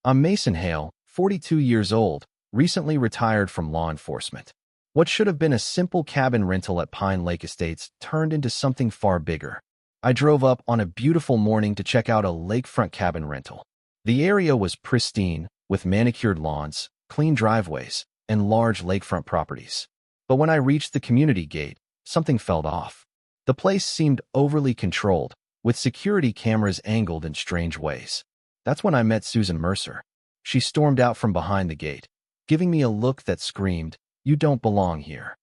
I'm Mason Hale, 42 years old, recently retired from law enforcement. What should have been a simple cabin rental at Pine Lake Estates turned into something far bigger. I drove up on a beautiful morning to check out a lakefront cabin rental. The area was pristine, with manicured lawns, clean driveways, and large lakefront properties. But when I reached the community gate, something felt off. The place seemed overly controlled, with security cameras angled in strange ways. That's when I met Susan Mercer. She stormed out from behind the gate, giving me a look that screamed, "You don't belong here."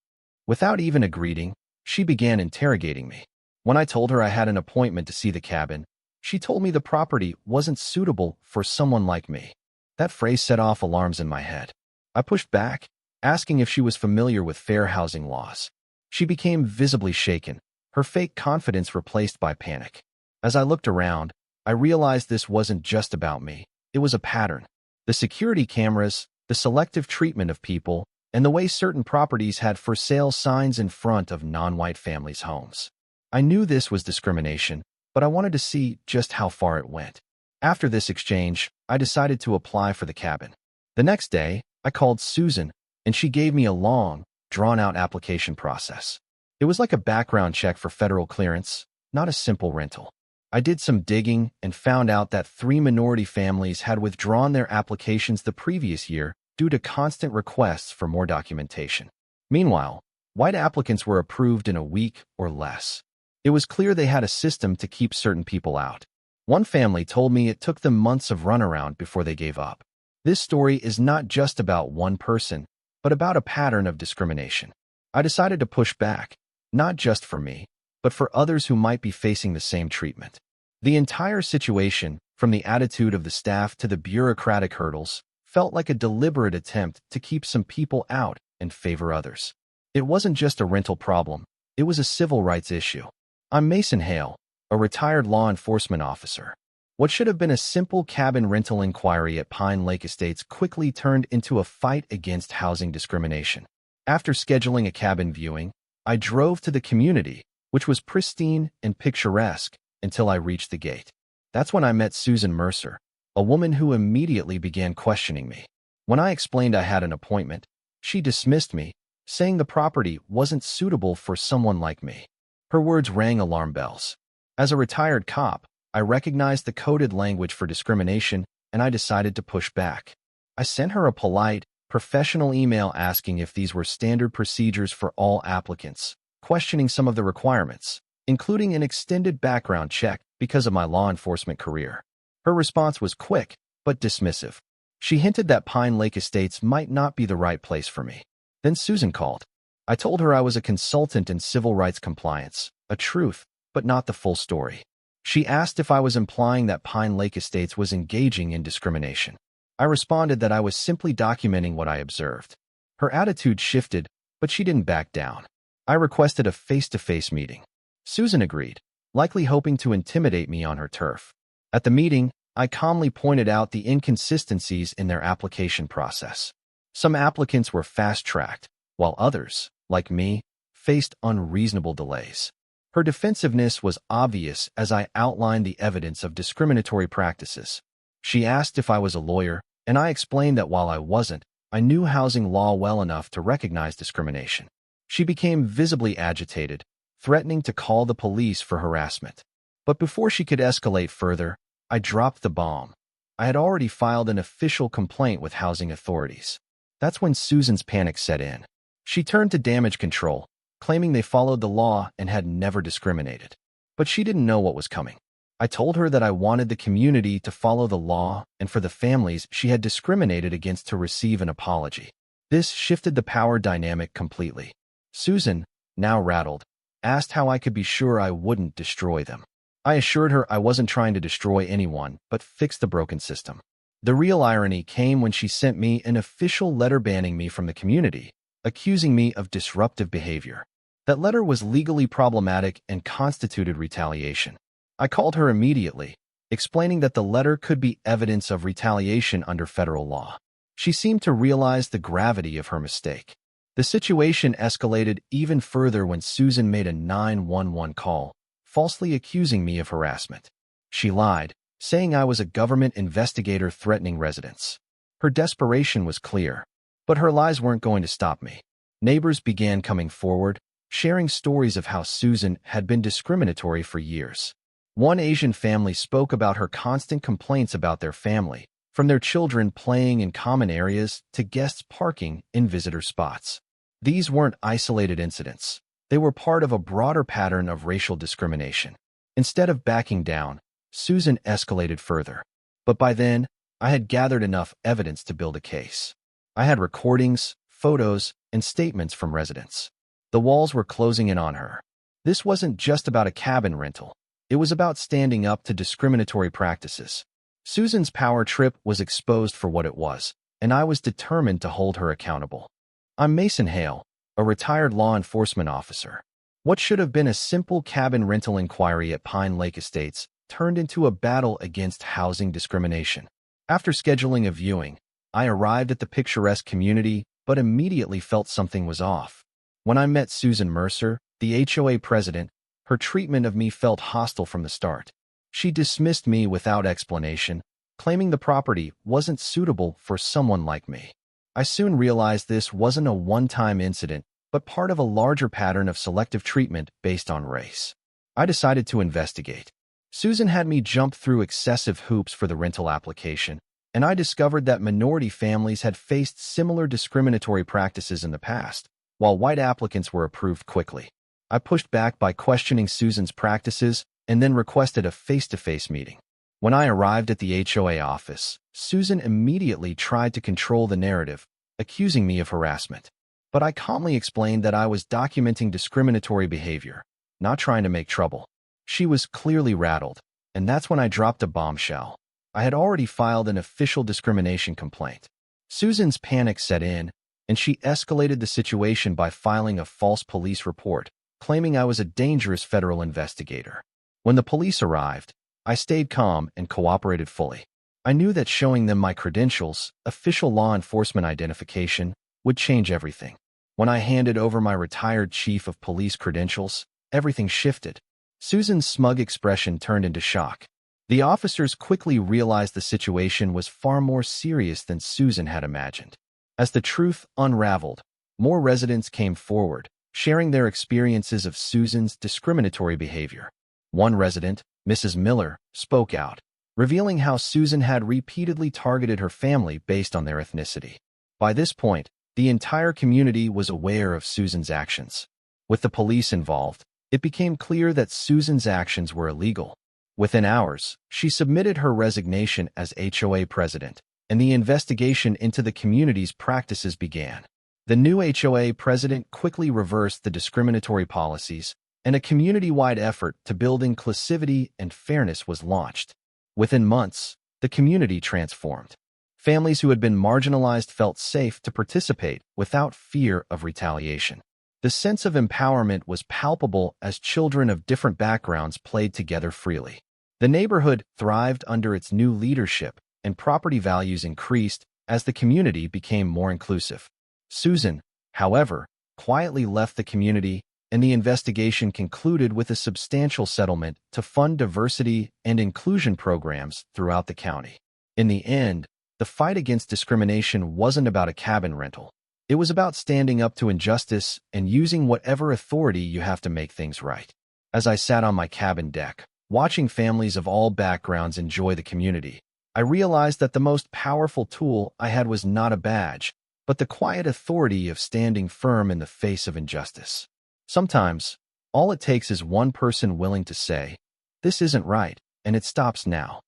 Without even a greeting, she began interrogating me. When I told her I had an appointment to see the cabin, she told me the property wasn't suitable for someone like me. That phrase set off alarms in my head. I pushed back, asking if she was familiar with fair housing laws. She became visibly shaken, her fake confidence replaced by panic. As I looked around, I realized this wasn't just about me. It was a pattern. The security cameras, the selective treatment of people, and the way certain properties had for sale signs in front of non-white families' homes. I knew this was discrimination, but I wanted to see just how far it went. After this exchange, I decided to apply for the cabin. The next day, I called Susan, and she gave me a long, drawn-out application process. It was like a background check for federal clearance, not a simple rental. I did some digging and found out that 3 minority families had withdrawn their applications the previous year due to constant requests for more documentation. Meanwhile, white applicants were approved in a week or less. It was clear they had a system to keep certain people out. One family told me it took them months of runaround before they gave up. This story is not just about one person, but about a pattern of discrimination. I decided to push back, not just for me, but for others who might be facing the same treatment. The entire situation, from the attitude of the staff to the bureaucratic hurdles, felt like a deliberate attempt to keep some people out and favor others. It wasn't just a rental problem, it was a civil rights issue. I'm Mason Hale, a retired law enforcement officer. What should have been a simple cabin rental inquiry at Pine Lake Estates quickly turned into a fight against housing discrimination. After scheduling a cabin viewing, I drove to the community, which was pristine and picturesque, until I reached the gate. That's when I met Susan Mercer, a woman who immediately began questioning me. When I explained I had an appointment, she dismissed me, saying the property wasn't suitable for someone like me. Her words rang alarm bells. As a retired cop, I recognized the coded language for discrimination, and I decided to push back. I sent her a polite, professional email asking if these were standard procedures for all applicants, questioning some of the requirements, including an extended background check because of my law enforcement career. Her response was quick, but dismissive. She hinted that Pine Lake Estates might not be the right place for me. Then Susan called. I told her I was a consultant in civil rights compliance, a truth, but not the full story. She asked if I was implying that Pine Lake Estates was engaging in discrimination. I responded that I was simply documenting what I observed. Her attitude shifted, but she didn't back down. I requested a face-to-face meeting. Susan agreed, likely hoping to intimidate me on her turf. At the meeting, I calmly pointed out the inconsistencies in their application process. Some applicants were fast-tracked, while others, like me, faced unreasonable delays. Her defensiveness was obvious as I outlined the evidence of discriminatory practices. She asked if I was a lawyer, and I explained that while I wasn't, I knew housing law well enough to recognize discrimination. She became visibly agitated, threatening to call the police for harassment. But before she could escalate further, I dropped the bomb. I had already filed an official complaint with housing authorities. That's when Susan's panic set in. She turned to damage control, claiming they followed the law and had never discriminated. But she didn't know what was coming. I told her that I wanted the community to follow the law and for the families she had discriminated against to receive an apology. This shifted the power dynamic completely. Susan, now rattled, asked how I could be sure I wouldn't destroy them. I assured her I wasn't trying to destroy anyone, but fix the broken system. The real irony came when she sent me an official letter banning me from the community, accusing me of disruptive behavior. That letter was legally problematic and constituted retaliation. I called her immediately, explaining that the letter could be evidence of retaliation under federal law. She seemed to realize the gravity of her mistake. The situation escalated even further when Susan made a 911 call, falsely accusing me of harassment. She lied, saying I was a government investigator threatening residents. Her desperation was clear, but her lies weren't going to stop me. Neighbors began coming forward, sharing stories of how Susan had been discriminatory for years. One Asian family spoke about her constant complaints about their family, from their children playing in common areas to guests parking in visitor spots. These weren't isolated incidents. They were part of a broader pattern of racial discrimination. Instead of backing down, Susan escalated further. But by then, I had gathered enough evidence to build a case. I had recordings, photos, and statements from residents. The walls were closing in on her. This wasn't just about a cabin rental. It was about standing up to discriminatory practices. Susan's power trip was exposed for what it was, and I was determined to hold her accountable. I'm Mason Hale, a retired law enforcement officer. What should have been a simple cabin rental inquiry at Pine Lake Estates turned into a battle against housing discrimination. After scheduling a viewing, I arrived at the picturesque community, but immediately felt something was off. When I met Susan Mercer, the HOA president, her treatment of me felt hostile from the start. She dismissed me without explanation, claiming the property wasn't suitable for someone like me. I soon realized this wasn't a one-time incident, but part of a larger pattern of selective treatment based on race. I decided to investigate. Susan had me jump through excessive hoops for the rental application, and I discovered that minority families had faced similar discriminatory practices in the past, while white applicants were approved quickly. I pushed back by questioning Susan's practices and then requested a face-to-face meeting. When I arrived at the HOA office, Susan immediately tried to control the narrative, accusing me of harassment. But I calmly explained that I was documenting discriminatory behavior, not trying to make trouble. She was clearly rattled, and that's when I dropped a bombshell. I had already filed an official discrimination complaint. Susan's panic set in, and she escalated the situation by filing a false police report, claiming I was a dangerous federal investigator. When the police arrived, I stayed calm and cooperated fully. I knew that showing them my credentials, official law enforcement identification, would change everything. When I handed over my retired chief of police credentials, everything shifted. Susan's smug expression turned into shock. The officers quickly realized the situation was far more serious than Susan had imagined. As the truth unraveled, more residents came forward, sharing their experiences of Susan's discriminatory behavior. One resident, Mrs. Miller, spoke out, revealing how Susan had repeatedly targeted her family based on their ethnicity. By this point, the entire community was aware of Susan's actions. With the police involved, it became clear that Susan's actions were illegal. Within hours, she submitted her resignation as HOA president, and the investigation into the community's practices began. The new HOA president quickly reversed the discriminatory policies, and a community-wide effort to build inclusivity and fairness was launched. Within months, the community transformed. Families who had been marginalized felt safe to participate without fear of retaliation. The sense of empowerment was palpable as children of different backgrounds played together freely. The neighborhood thrived under its new leadership, and property values increased as the community became more inclusive. Susan, however, quietly left the community, and the investigation concluded with a substantial settlement to fund diversity and inclusion programs throughout the county. In the end, the fight against discrimination wasn't about a cabin rental. It was about standing up to injustice and using whatever authority you have to make things right. As I sat on my cabin deck, watching families of all backgrounds enjoy the community, I realized that the most powerful tool I had was not a badge, but the quiet authority of standing firm in the face of injustice. Sometimes, all it takes is one person willing to say, "This isn't right," and it stops now.